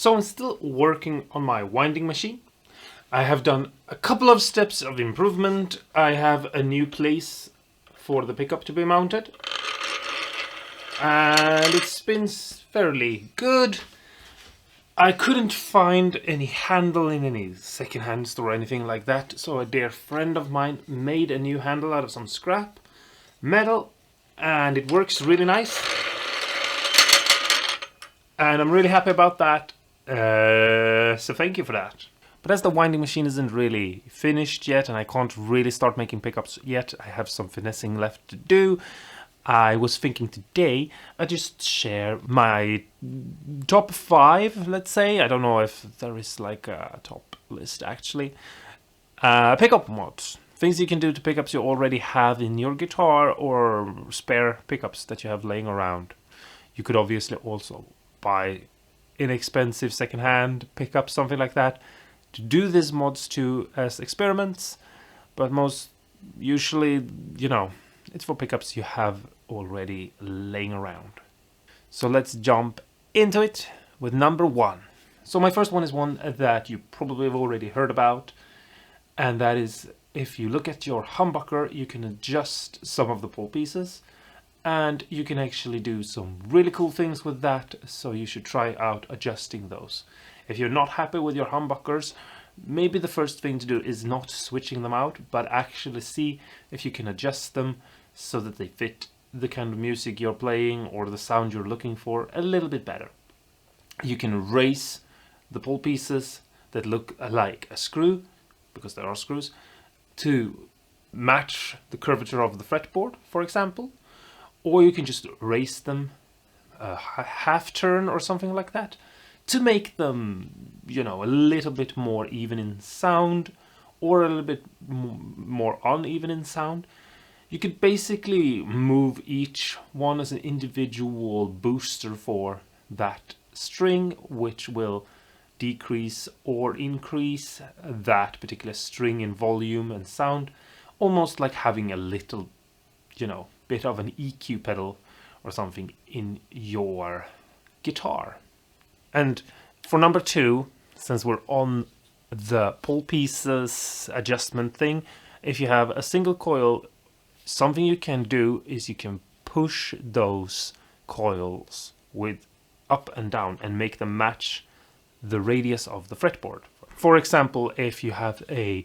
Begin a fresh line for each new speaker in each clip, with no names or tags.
So I'm still working on my winding machine. I have done a couple of steps of improvement. I have a new place for the pickup to be mounted, and it spins fairly good. I couldn't find any handle in any secondhand store or anything like that, so a dear friend of mine made a new handle out of some scrap metal, and it works really nice. And I'm really happy about that, so thank you for that. But as the winding machine isn't really finished yet, and I can't really start making pickups yet, I have some finessing left to do. I was thinking today I'd just share my top 5, let's say. I don't know if there is like a top list actually. Pickup mods. Things you can do to pickups you already have in your guitar or spare pickups that you have laying around. You could obviously also buy inexpensive secondhand pickups, something like that, to do these mods to as experiments, but most usually, it's for pickups you have already laying around. So let's jump into it with number 1. So my first one is one that you probably have already heard about, and that is if you look at your humbucker, you can adjust some of the pull pieces, and you can actually do some really cool things with that, so you should try out adjusting those. If you're not happy with your humbuckers, maybe the first thing to do is not switching them out, but actually see if you can adjust them so that they fit the kind of music you're playing or the sound you're looking for a little bit better. You can raise the pull pieces that look like a screw, because there are screws, to match the curvature of the fretboard, for example, or you can just raise them a half turn or something like that to make them, a little bit more even in sound or a little bit more uneven in sound. You could basically move each one as an individual booster for that string, which will decrease or increase that particular string in volume and sound, almost like having a little, bit of an EQ pedal or something in your guitar. And for number 2, since we're on the pull pieces adjustment thing, if you have a single coil, something you can do is you can push those coils with up and down and make them match the radius of the fretboard. For example, if you have a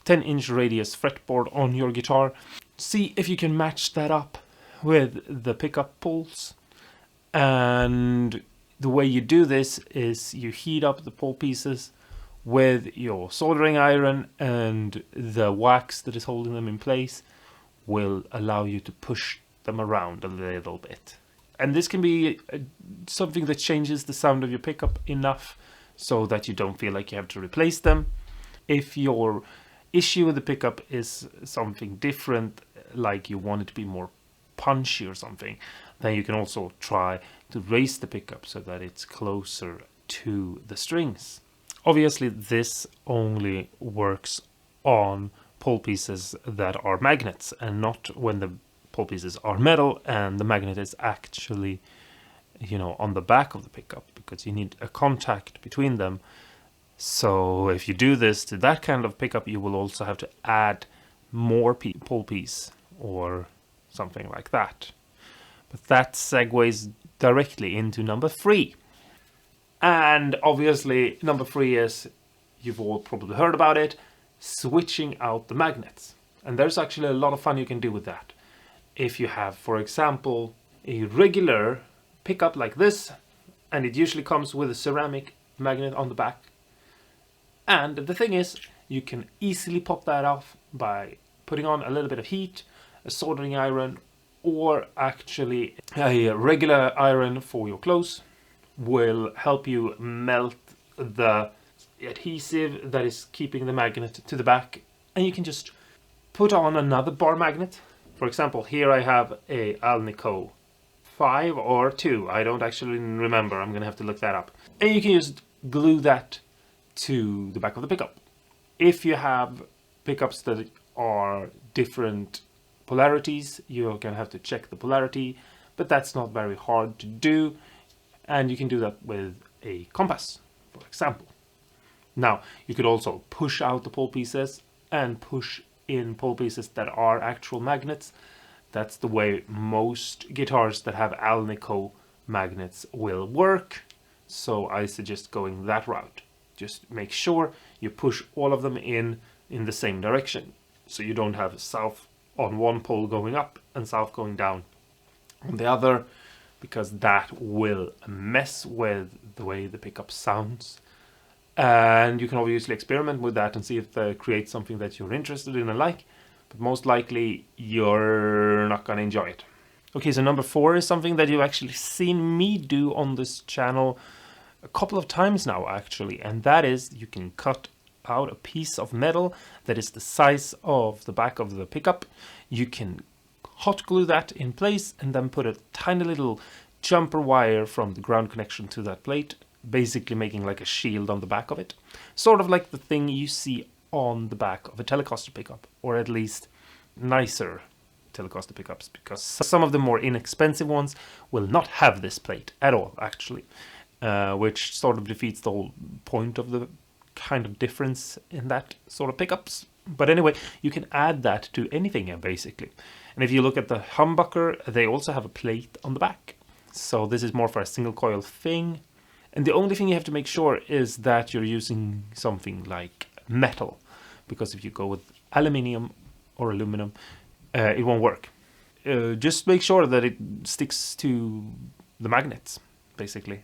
10-inch radius fretboard on your guitar, see if you can match that up with the pickup pulls. And the way you do this is you heat up the pull pieces with your soldering iron, and the wax that is holding them in place will allow you to push them around a little bit. And this can be something that changes the sound of your pickup enough so that you don't feel like you have to replace them. If your issue with the pickup is something different, like you want it to be more punchy or something, then you can also try to raise the pickup so that it's closer to the strings. Obviously, this only works on pull pieces that are magnets, and not when the pull pieces are metal and the magnet is actually, on the back of the pickup, because you need a contact between them. So if you do this to that kind of pickup, you will also have to add more pull piece or something like that. But that segues directly into number 3. And obviously, number 3 is, you've all probably heard about it, switching out the magnets. And there's actually a lot of fun you can do with that. If you have, for example, a regular pickup like this, and it usually comes with a ceramic magnet on the back. And the thing is, you can easily pop that off by putting on a little bit of heat, a soldering iron, or actually a regular iron for your clothes will help you melt the adhesive that is keeping the magnet to the back, and you can just put on another bar magnet. For example, here I have a Alnico 5 or 2, I don't actually remember, I'm gonna have to look that up. And you can just glue that to the back of the pickup. If you have pickups that are different polarities, you're gonna have to check the polarity, but that's not very hard to do, and you can do that with a compass. example. Now, you could also push out the pole pieces and push in pole pieces that are actual magnets. That's the way most guitars that have Alnico magnets will work. So I suggest going that route. Just make sure you push all of them in the same direction. So you don't have south on one pole going up and south going down on the other, because that will mess with the way the pickup sounds. And you can obviously experiment with that and see if that creates something that you're interested in and like, but most likely you're not going to enjoy it. Okay, so number 4 is something that you've actually seen me do on this channel a couple of times now actually, and that is you can cut out a piece of metal that is the size of the back of the pickup. You can hot glue that in place and then put a tiny little jumper wire from the ground connection to that plate, basically making like a shield on the back of it. Sort of like the thing you see on the back of a Telecaster pickup, or at least nicer Telecaster pickups, because some of the more inexpensive ones will not have this plate at all actually, which sort of defeats the whole point of the kind of difference in that sort of pickups. But anyway, you can add that to anything basically. And if you look at the humbucker, they also have a plate on the back. So this is more for a single coil thing. And the only thing you have to make sure is that you're using something like metal, because if you go with aluminium or aluminum, it won't work. Just make sure that it sticks to the magnets, basically.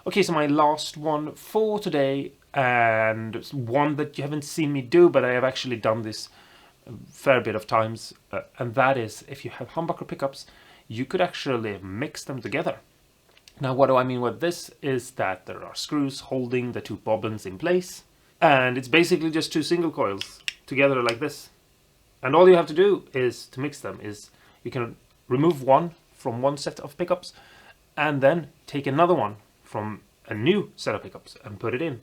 Okay, so my last one for today, and one that you haven't seen me do, but I have actually done this a fair bit of times, and that is if you have humbucker pickups, you could actually mix them together. Now, what do I mean with this is that there are screws holding the 2 bobbins in place, and it's basically just 2 single coils together like this. And all you have to do is to mix them is you can remove one from one set of pickups and then take another one from a new set of pickups and put it in.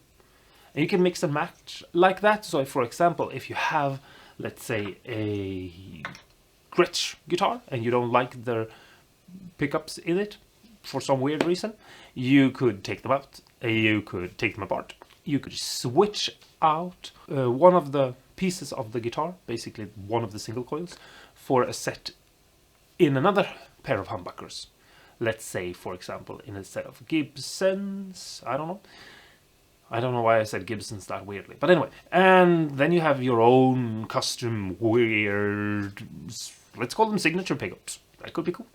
And you can mix and match like that. So if, for example, if you have, let's say, a Gretsch guitar and you don't like their pickups in it for some weird reason, you could take them out, you could take them apart, you could switch out one of the pieces of the guitar, basically one of the single coils, for a set in another pair of humbuckers. Let's say, for example, in a set of Gibsons, I don't know why I said Gibsons that weirdly, but anyway, and then you have your own custom weird, let's call them signature pickups. That could be cool,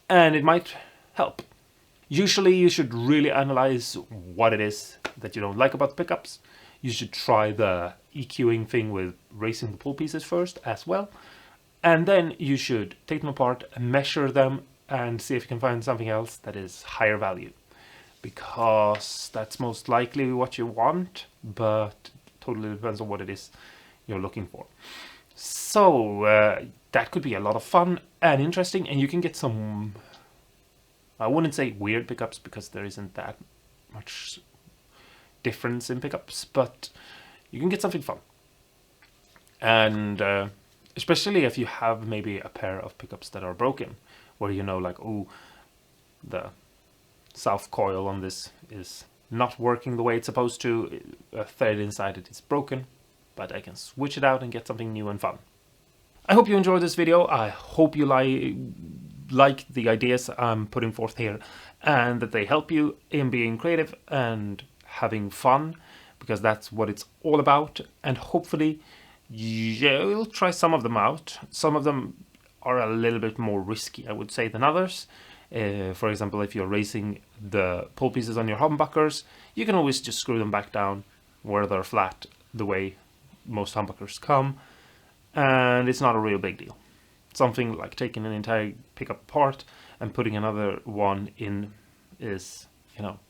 and it might help. Usually you should really analyze what it is that you don't like about the pickups. You should try the EQing thing with raising the pole pieces first as well, and then you should take them apart and measure them and see if you can find something else that is higher value, because that's most likely what you want, but totally depends on what it is you're looking for. So that could be a lot of fun and interesting, and you can get some, I wouldn't say weird pickups because there isn't that much difference in pickups, but you can get something fun. And especially if you have maybe a pair of pickups that are broken, where you know, like, oh, the south coil on this is not working the way it's supposed to, a thread inside it is broken, but I can switch it out and get something new and fun. I hope you enjoyed this video. I hope you like the ideas I'm putting forth here, and that they help you in being creative and having fun, because that's what it's all about. And hopefully you'll try some of them out. Some of them are a little bit more risky, I would say, than others. For example, if you're raising the pole pieces on your humbuckers, you can always just screw them back down where they're flat, the way most humbuckers come, and it's not a real big deal. Something like taking an entire pickup apart and putting another one in is, you know,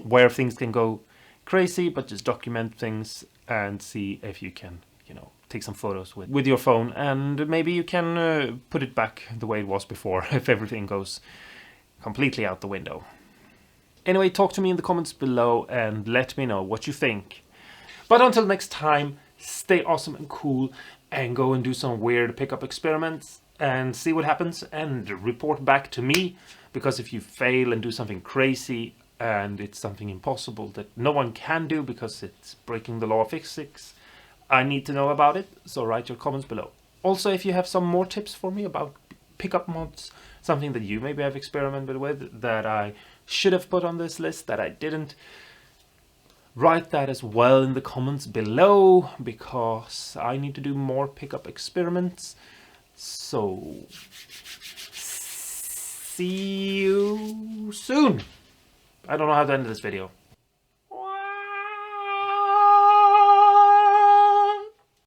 where things can go crazy, but just document things and see if you can, you know, take some photos with your phone, and maybe you can put it back the way it was before if everything goes completely out the window. Anyway, talk to me in the comments below and let me know what you think. But until next time, stay awesome and cool, and go and do some weird pickup experiments and see what happens and report back to me, because if you fail and do something crazy, and it's something impossible that no one can do because it's breaking the law of physics, I need to know about it, so write your comments below. Also, if you have some more tips for me about pickup mods, something that you maybe have experimented with that I should have put on this list that I didn't, write that as well in the comments below, because I need to do more pickup experiments. So, see you soon. I don't know how to end this video.